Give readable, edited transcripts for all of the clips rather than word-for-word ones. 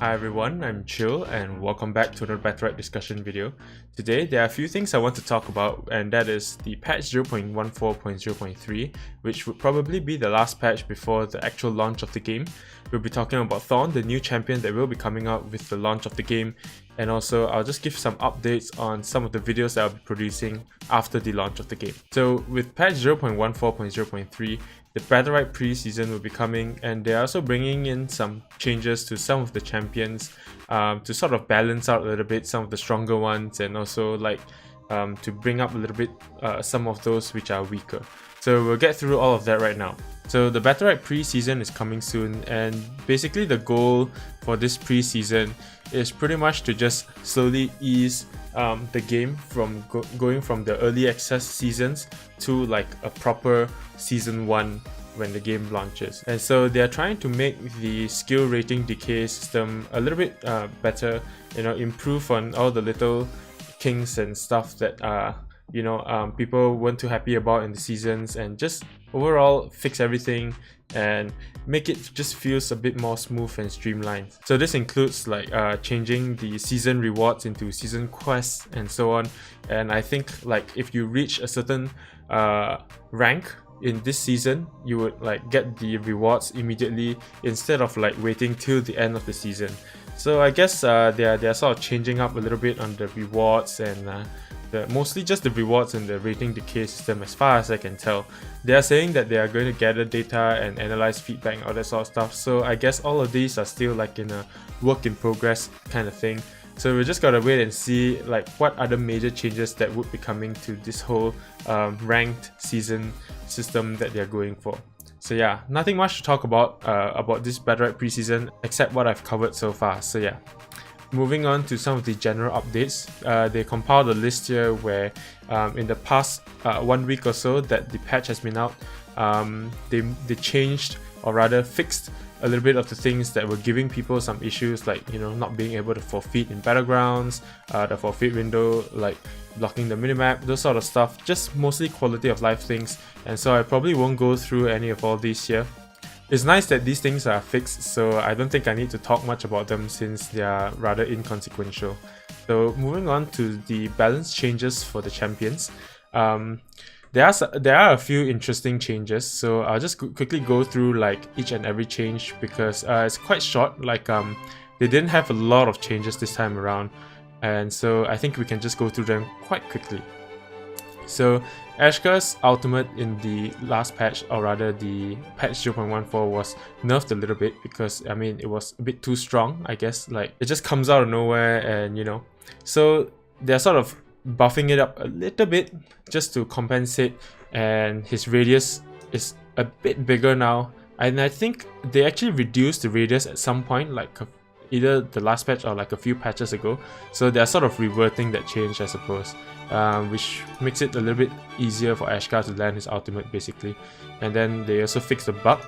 Hi everyone, I'm Chyill and welcome back to another Battlerite discussion video. Today there are a few things I want to talk about, and that is the patch 0.14.0.3, which would probably be the last patch before the actual launch of the game. We'll be talking about Thorn, the new champion that will be coming out with the launch of the game, and also I'll just give some updates on some of the videos that I'll be producing after the launch of the game. So with patch 0.14.0.3, the Battlerite pre-season will be coming, and they're also bringing in some changes to some of the champions to sort of balance out a little bit some of the stronger ones, and also to bring up a little bit some of those which are weaker. So we'll get through all of that right now. So the Battlerite pre-season is coming soon, and basically the goal for this pre-season is pretty much to just slowly ease the game from going from the early access seasons to like a proper season 1 when the game launches. And so they're trying to make the skill rating decay system a little bit better, improve on all the little kinks and stuff that people weren't too happy about in the seasons, and just overall fix everything and make it just feels a bit more smooth and streamlined. So this includes changing the season rewards into season quests and so on. And I think if you reach a certain rank in this season, you would get the rewards immediately instead of waiting till the end of the season. So I guess they're sort of changing up a little bit on the rewards, and mostly just the rewards and the rating decay system as far as I can tell. They are saying that they are going to gather data and analyze feedback and all that sort of stuff, so I guess all of these are still in a work in progress kind of thing. So we just gotta wait and see what other major changes that would be coming to this whole ranked season system that they're going for. So yeah, nothing much to talk about this Battlerite preseason except what I've covered so far. So yeah, moving on to some of the general updates. They compiled a list here where in the past 1 week or so that the patch has been out, they changed, or rather fixed, a little bit of the things that were giving people some issues, not being able to forfeit in battlegrounds, the forfeit window, blocking the minimap, those sort of stuff, just mostly quality of life things. And so I probably won't go through any of all these here. It's nice that these things are fixed, so I don't think I need to talk much about them since they are rather inconsequential. So moving on to the balance changes for the champions. There are a few interesting changes, so I'll just quickly go through each and every change because it's quite short. They didn't have a lot of changes this time around, and so I think we can just go through them quite quickly. So Ashka's ultimate in the last patch, or rather the patch 0.14, was nerfed a little bit because it was a bit too strong, I guess. It just comes out of nowhere, and so they're sort of buffing it up a little bit just to compensate, and his radius is a bit bigger now, and I think they actually reduced the radius at some point, either the last patch or a few patches ago. So they're sort of reverting that change, I suppose, which makes it a little bit easier for Ashka to land his ultimate basically. And then they also fixed the bug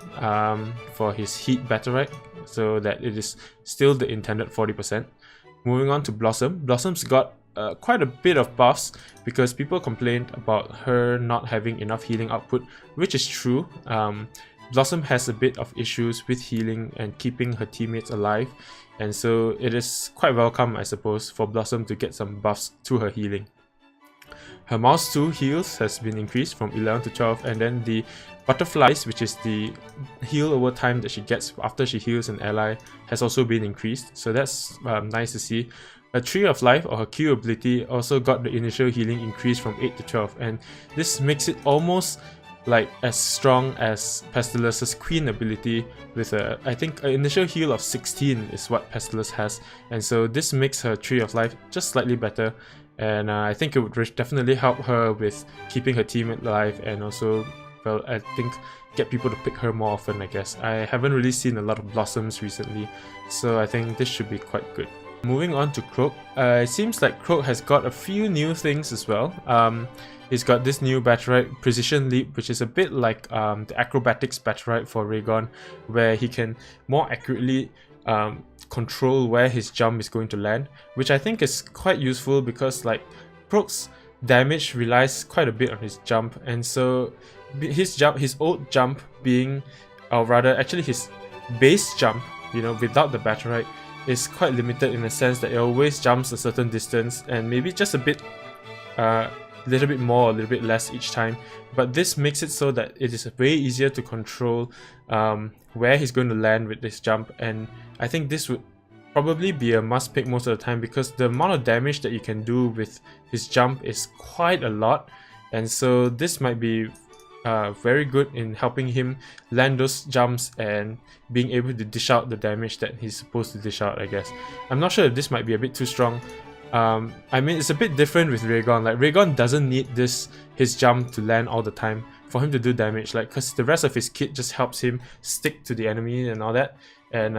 for his heat Battlerite so that it is still the intended 40%. Moving on to Blossom. Blossom's got quite a bit of buffs because people complained about her not having enough healing output, which is true. Blossom has a bit of issues with healing and keeping her teammates alive, and so it is quite welcome, I suppose, for Blossom to get some buffs to her healing. Her mouse 2 heals has been increased from 11 to 12, and then the butterflies, which is the heal over time that she gets after she heals an ally, has also been increased, so that's nice to see. Her Tree of Life, or her Q ability, also got the initial healing increased from 8 to 12, and this makes it almost as strong as Pestilus's Queen ability with I think an initial heal of 16 is what Pestilus has, and so this makes her Tree of Life just slightly better, and I think it would definitely help her with keeping her teammate alive, and also, well, I think get people to pick her more often, I guess. I haven't really seen a lot of Blossoms recently, so I think this should be quite good. Moving on to Croak. It seems like Croak has got a few new things as well. He's got this new Battlerite Precision Leap, which is a bit like the Acrobatics Battlerite for Raygon, where he can more accurately control where his jump is going to land, which I think is quite useful because Croak's damage relies quite a bit on his jump, and so his old jump being, or rather actually his base jump, without the Battlerite, is quite limited in the sense that it always jumps a certain distance and maybe just a bit little bit more or a little bit less each time, but this makes it so that it is way easier to control where he's going to land with this jump. And I think this would probably be a must pick most of the time, because the amount of damage that you can do with his jump is quite a lot, and so this might be very good in helping him land those jumps and being able to dish out the damage that he's supposed to dish out, I guess. I'm not sure if this might be a bit too strong. I mean, it's a bit different with Raygon. Like, Raygon doesn't need his jump to land all the time for him to do damage, like, because the rest of his kit just helps him stick to the enemy and all that, and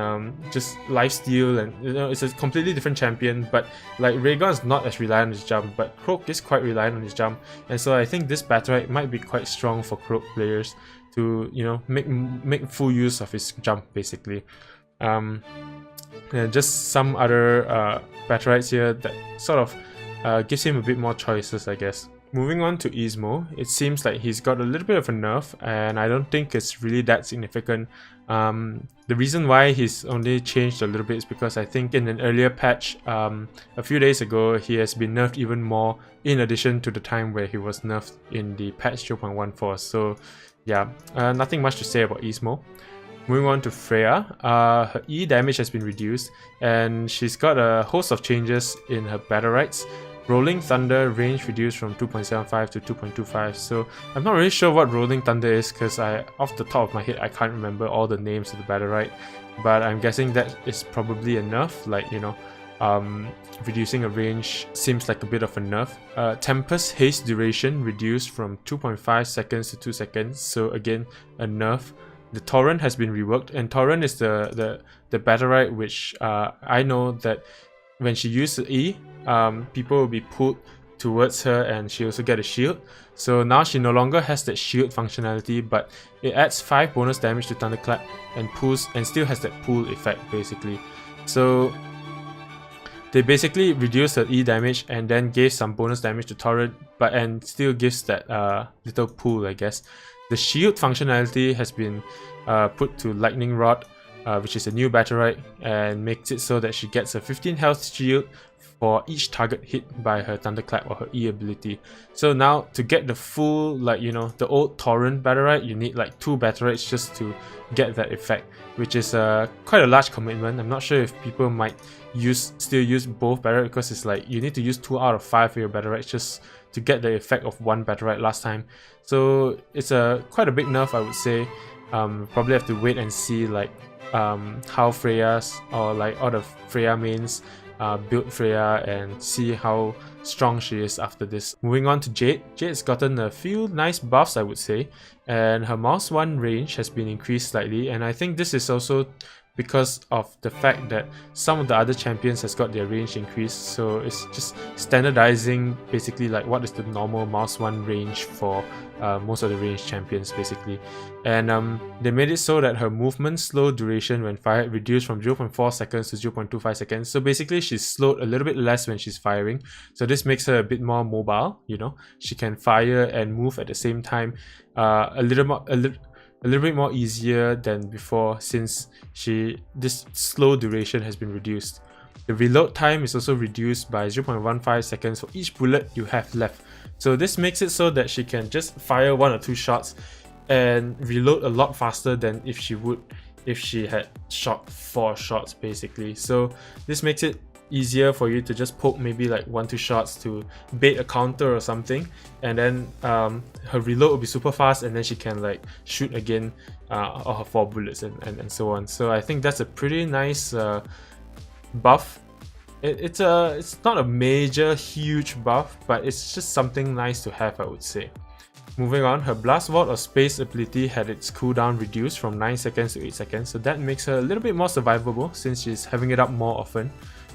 just lifesteal, and you know, it's a completely different champion. But like, Raygon is not as reliant on his jump, but Croak is quite reliant on his jump, and so I think this Battlerite might be quite strong for Croak players to, you know, make full use of his jump, basically. And just some other Battlerites here that sort of gives him a bit more choices, I guess. Moving on to Ismo, it seems like he's got a little bit of a nerf, and I don't think it's really that significant. The reason why he's only changed a little bit is because I think in an earlier patch, a few days ago, he has been nerfed even more, in addition to the time where he was nerfed in the patch 0.14. So yeah, nothing much to say about Ismo. Moving on to Freya, her E damage has been reduced, and she's got a host of changes in her Battlerites. Rolling Thunder range reduced from 2.75 to 2.25, so I'm not really sure what Rolling Thunder is, because off the top of my head I can't remember all the names of the Battlerite, but I'm guessing that is probably a nerf, like, you know, reducing a range seems like a bit of a nerf. Tempest Haste duration reduced from 2.5 seconds to 2 seconds, so again, a nerf. The Thorn has been reworked, and Thorn is the Battlerite which I know that when she uses E, people will be pulled towards her, and she also get a shield. So now she no longer has that shield functionality, but it adds 5 bonus damage to Thunderclap and pulls, and still has that pull effect, basically. So they basically reduced her E damage and then gave some bonus damage to Thorn, and still gives that little pull, I guess. The shield functionality has been put to Lightning Rod, which is a new Battlerite, and makes it so that she gets a 15 health shield for each target hit by her Thunderclap or her E ability. So now, to get the full, like, you know, the old Thorn Battlerite, you need like 2 Battlerites just to get that effect, which is quite a large commitment. I'm not sure if people might still use both Battlerite, because it's like you need to use 2 out of 5 of your Battlerites just to get the effect of 1 Battlerite last time. So it's quite a big nerf, I would say. Probably have to wait and see like how Freya's, or like all the Freya mains build Freya, and see how strong she is after this. Moving on to Jade. Jade's gotten a few nice buffs, I would say, and her Mouse 1 range has been increased slightly, and I think this is also because of the fact that some of the other champions has got their range increased, so it's just standardizing basically like what is the normal Mouse 1 range for most of the ranged champions, basically. And they made it so that her movement slow duration when fired reduced from 0.4 seconds to 0.25 seconds, so basically she's slowed a little bit less when she's firing, so this makes her a bit more mobile, you know, she can fire and move at the same time, a little bit more easier than before, since this slow duration has been reduced. The reload time is also reduced by 0.15 seconds for each bullet you have left. So this makes it so that she can just fire 1 or 2 shots and reload a lot faster than if she had shot 4 shots, basically. So this makes it easier for you to just poke maybe like 1-2 shots to bait a counter or something, and then her reload will be super fast, and then she can like shoot again or her 4 bullets and so on. So I think that's a pretty nice buff. It's not a major huge buff, but it's just something nice to have, I would say. Moving on, her Blast Vault or Space ability had its cooldown reduced from 9 seconds to 8 seconds, so that makes her a little bit more survivable since she's having it up more often.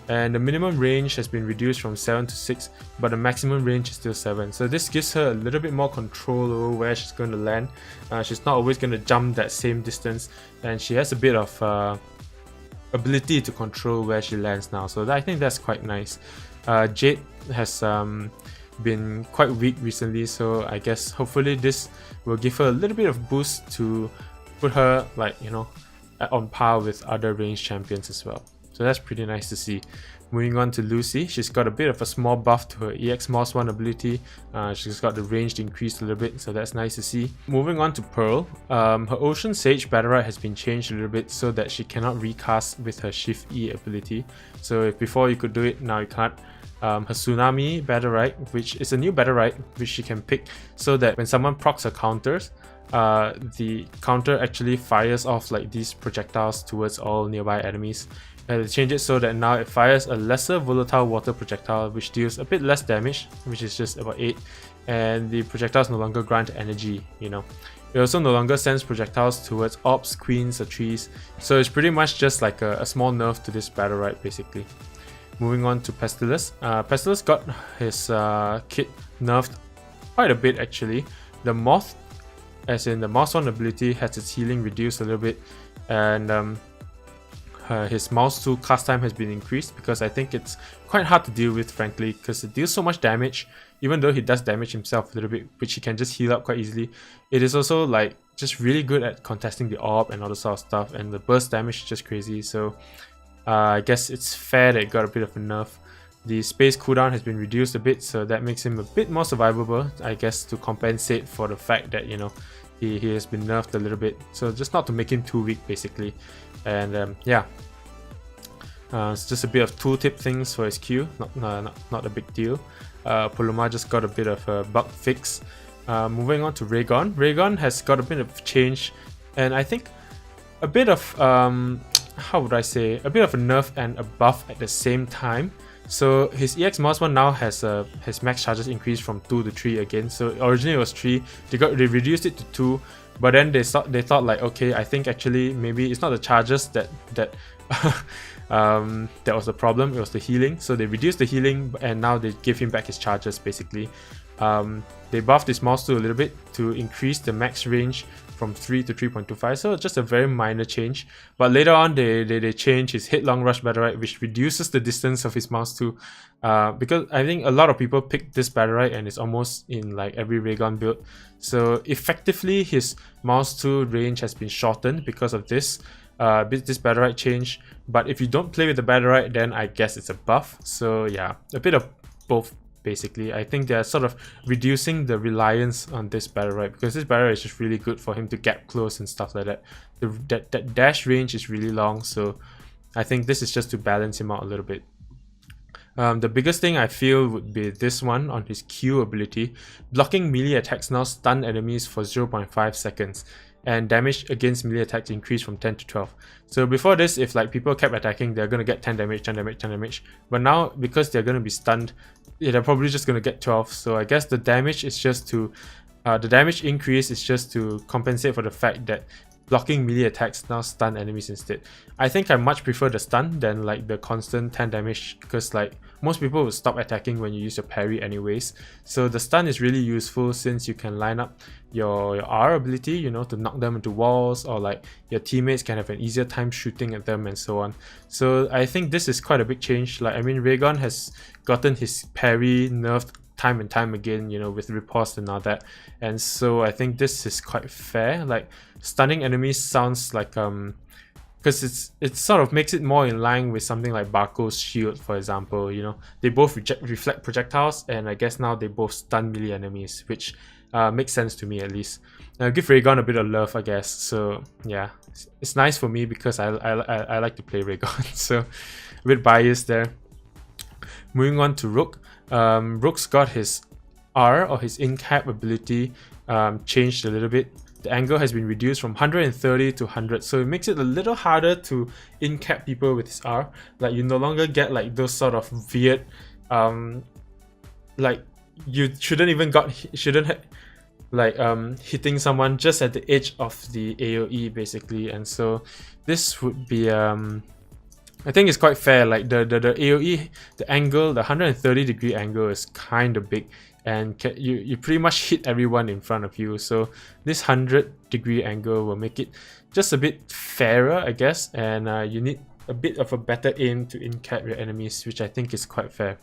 And the minimum range has been reduced from 7 to 6, but the maximum range is still 7. So this gives her a little bit more control over where she's going to land. She's not always going to jump that same distance, and she has a bit of ability to control where she lands now. So I think that's quite nice. Jade has been quite weak recently, so I guess hopefully this will give her a little bit of boost to put her, like, you know, on par with other ranged champions as well. So that's pretty nice to see. Moving on to Lucy, she's got a bit of a small buff to her EX Moss 1 ability. She's got the range increased a little bit, so that's nice to see. Moving on to Pearl, her Ocean Sage Battlerite has been changed a little bit so that she cannot recast with her Shift E ability. So if before you could do it, now you can't. Her Tsunami Battlerite, which is a new Battlerite which she can pick so that when someone procs her counters, the counter actually fires off like these projectiles towards all nearby enemies. They change it so that now it fires a lesser volatile water projectile which deals a bit less damage, which is just about 8, and the projectiles no longer grant energy, you know. It also no longer sends projectiles towards orbs, queens or trees, so it's pretty much just like a small nerf to this Battlerite basically. Moving on to Pestilus. Pestilus got his kit nerfed quite a bit actually. The Moth, as in the Moss 1 ability, has its healing reduced a little bit, and his Mouse 2 cast time has been increased because I think it's quite hard to deal with, frankly, because it deals so much damage. Even though he does damage himself a little bit, which he can just heal up quite easily, it is also like just really good at contesting the orb and all the sort of stuff, and the burst damage is just crazy. So I guess it's fair that it got a bit of a nerf. The space cooldown has been reduced a bit, so that makes him a bit more survivable, I guess, to compensate for the fact that, you know, he has been nerfed a little bit. So just not to make him too weak basically. And yeah, it's just a bit of tooltip things for his Q, not a big deal. Poluma just got a bit of a bug fix. Moving on to Raygon. Raygon has got a bit of change, and I think a bit of how would I say, a bit of a nerf and a buff at the same time. So his EX Moss 1 now has his max charges increased from 2 to 3 again. So originally it was 3, they reduced it to 2, but then they thought like, okay, I think actually maybe it's not the charges that was the problem, it was the healing. So they reduced the healing and now they give him back his charges basically. They buffed his mouse 2 a little bit to increase the max range from 3 to 3.25, so just a very minor change. But later on they change his Headlong Rush Battlerite, which reduces the distance of his mouse 2, because I think a lot of people pick this Battlerite and it's almost in like every Raygon build. So effectively his mouse 2 range has been shortened because of this Battlerite change. But if you don't play with the Battlerite, then I guess it's a buff. So yeah, a bit of both basically. I think they're sort of reducing the reliance on this Battlerite, because this Battlerite is just really good for him to get close and stuff like that. That dash range is really long, so I think this is just to balance him out a little bit. The biggest thing I feel would be this one on his Q ability. Blocking melee attacks now stun enemies for 0.5 seconds, and damage against melee attacks increased from 10 to 12. So before this, if like people kept attacking, they're gonna get 10 damage, 10 damage, 10 damage. But now, because they're gonna be stunned, they're probably just gonna get 12. So I guess the damage is just to the damage increase is just to compensate for the fact that blocking melee attacks now stun enemies instead. I think I much prefer the stun than like the constant 10 damage, because like most people will stop attacking when you use your parry anyways. So the stun is really useful since you can line up your R ability, you know, to knock them into walls, or like your teammates can have an easier time shooting at them and so on. So I think this is quite a big change. Like, I mean, Raygon has gotten his parry nerfed time and time again, you know, with riposte and all that, and so I think this is quite fair. Like, stunning enemies sounds like because it sort of makes it more in line with something like Barco's shield, for example. You know, they both reflect projectiles, and I guess now they both stun melee enemies, which makes sense to me at least. Give Raygon a bit of love, I guess. So yeah, it's nice for me because I like to play Raygon, so a bit biased there. Moving on to Rook. Rook's got his R, or his in-cap ability, changed a little bit. The angle has been reduced from 130 to 100, so it makes it a little harder to in-cap people with his R. Like, you no longer get like those sort of weird, like you hitting someone just at the edge of the AoE basically. And so this would be I think it's quite fair. Like the AoE, the angle, the 130 degree angle is kind of big, and you pretty much hit everyone in front of you. So this 100 degree angle will make it just a bit fairer, I guess, and you need a bit of a better aim to in-cap your enemies, which I think is quite fair.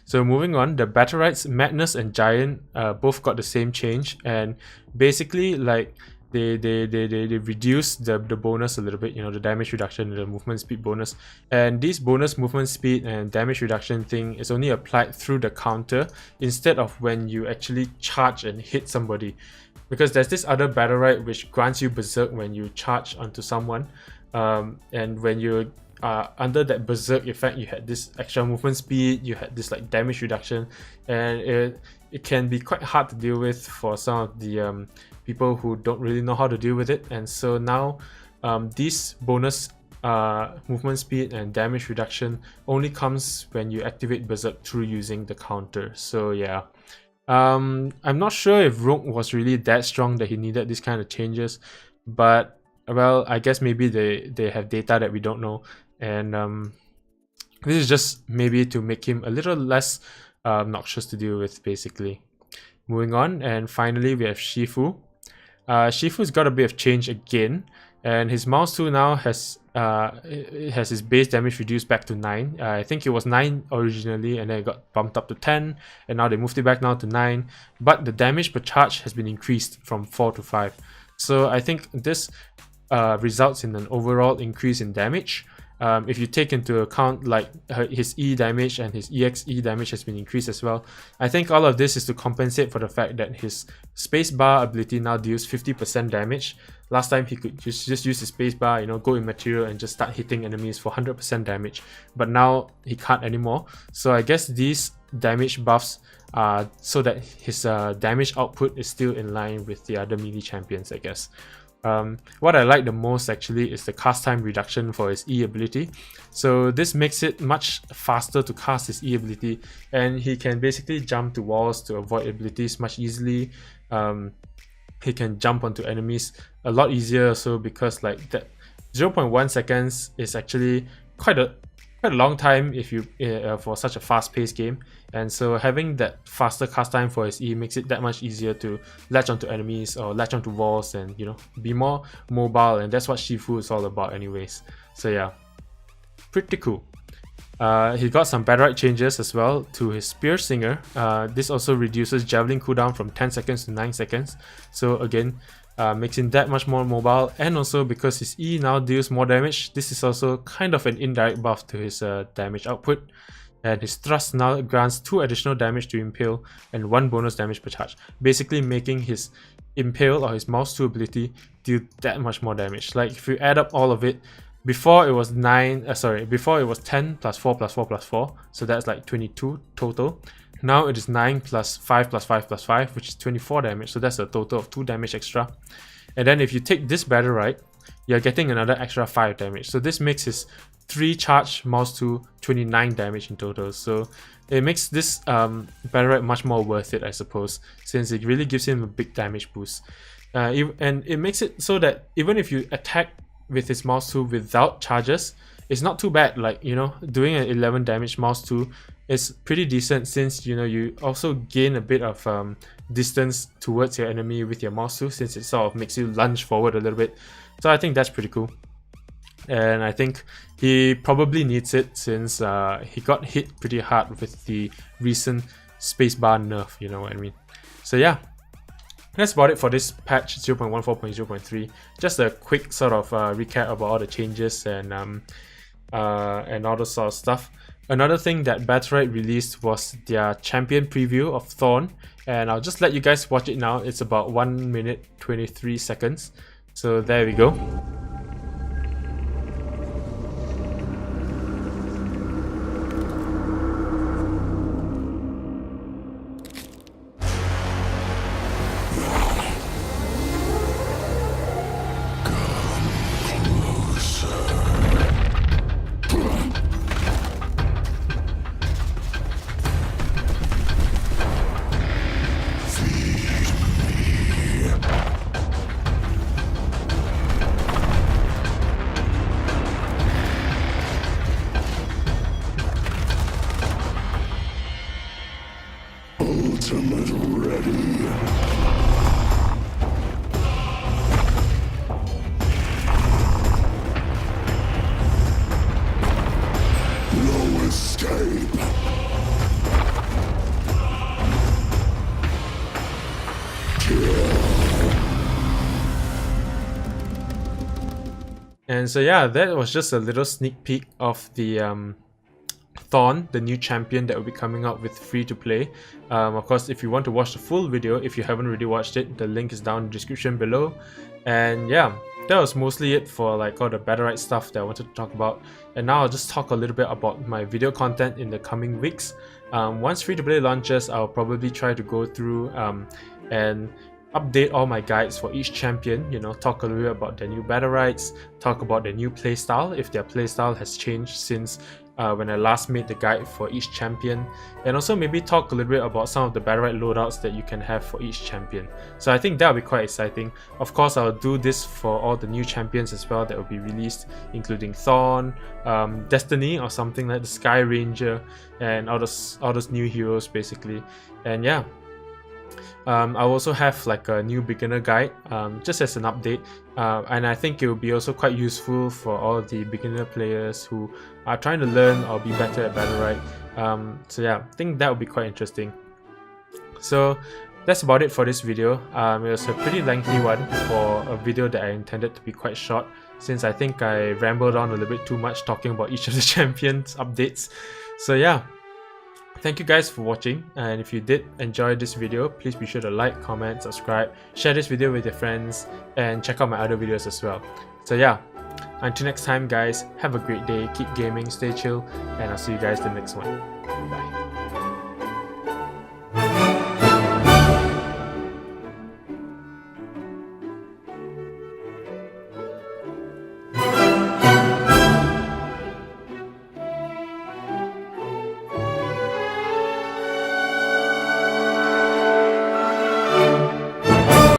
So moving on, the Battlerites, Madness and Giant both got the same change, and basically like they reduce the bonus a little bit, the damage reduction, the movement speed bonus. And this bonus movement speed and damage reduction thing is only applied through the counter instead of when you actually charge and hit somebody. Because there's this other Battlerite which grants you Berserk when you charge onto someone, and when you under that Berserk effect, you had this extra movement speed, you had this like damage reduction, and it can be quite hard to deal with for some of the people who don't really know how to deal with it. And so now this bonus movement speed and damage reduction only comes when you activate Berserk through using the counter. So yeah, I'm not sure if Rogue was really that strong that he needed these kind of changes, but well, I guess maybe they have data that we don't know, and this is just maybe to make him a little less obnoxious to deal with, basically. Moving on, and finally we have Shifu. Shifu's got a bit of change again, and his mouse tool now has his base damage reduced back to 9. I think it was 9 originally, and then it got bumped up to 10, and now they moved it back now to 9, but the damage per charge has been increased from 4 to 5. So I think this results in an overall increase in damage. If you take into account like his E damage and his EXE damage has been increased as well, I think all of this is to compensate for the fact that his spacebar ability now deals 50% damage. Last time he could just use his spacebar, go in material and just start hitting enemies for 100% damage, but now he can't anymore. So I guess these damage buffs are so that his damage output is still in line with the other melee champions, I guess. What I like the most actually is the cast time reduction for his E ability. So this makes it much faster to cast his E ability, and he can basically jump to walls to avoid abilities much easily. He can jump onto enemies a lot easier also, because like that 0.1 seconds is actually quite a long time if you for such a fast-paced game, and so having that faster cast time for his E makes it that much easier to latch onto enemies or latch onto walls and be more mobile, and that's what Shifu is all about anyways. So yeah, pretty cool. He got some Battlerite changes as well to his Spear Singer. This also reduces javelin cooldown from 10 seconds to 9 seconds, so again makes him that much more mobile. And also because his E now deals more damage, this is also kind of an indirect buff to his damage output. And his thrust now grants 2 additional damage to impale and 1 bonus damage per charge, basically making his impale or his mouse 2 ability deal that much more damage. Like if you add up all of it, before it was 10 plus 4 plus 4 plus 4, so that's like 22 total. Now it is 9 plus 5 plus 5 plus 5, which is 24 damage, so that's a total of 2 damage extra. And then if you take this Battlerite, you're getting another extra 5 damage, so this makes his 3 charge mouse to 29 damage in total. So it makes this Battlerite much more worth it, I suppose, since it really gives him a big damage boost. And it makes it so that even if you attack with his mouse tool without charges, it's not too bad. Like, doing an 11 damage mouse tool is pretty decent, since you also gain a bit of distance towards your enemy with your mouse tool, since it sort of makes you lunge forward a little bit. So I think that's pretty cool, and I think he probably needs it, since he got hit pretty hard with the recent spacebar nerf, you know what I mean. So yeah, that's about it for this patch 0.14.0.3. Just a quick sort of recap about all the changes and all this sort of stuff. Another thing that Battlerite released was their champion preview of Thorn, and I'll just let you guys watch it now. It's about 1 minute 23 seconds. So there we go. And so yeah, that was just a little sneak peek of the Thorn, the new champion that will be coming out with free to play. Of course, if you want to watch the full video, if you haven't already watched it, the link is down in the description below. And yeah, that was mostly it for like all the Battlerite stuff that I wanted to talk about. And now I'll just talk a little bit about my video content in the coming weeks. Once free to play launches, I'll probably try to go through and update all my guides for each champion, you know, talk a little bit about their new Battlerites, talk about their new playstyle, if their playstyle has changed since when I last made the guide for each champion, and also maybe talk a little bit about some of the Battlerite loadouts that you can have for each champion. So I think that'll be quite exciting. Of course, I'll do this for all the new champions as well that will be released, including Thorn, Destiny or something like the Sky Ranger, and all those new heroes basically. And yeah, I'll also have like a new beginner guide just as an update, and I think it will be also quite useful for all the beginner players who are trying to learn or be better at Battlerite. So yeah, I think that would be quite interesting. So that's about it for this video. It was a pretty lengthy one for a video that I intended to be quite short, since I think I rambled on a little bit too much talking about each of the champions updates. So yeah, thank you guys for watching, and if you did enjoy this video, please be sure to like, comment, subscribe, share this video with your friends, and check out my other videos as well. So yeah, until next time guys, have a great day, keep gaming, stay chill, and I'll see you guys in the next one. Bye.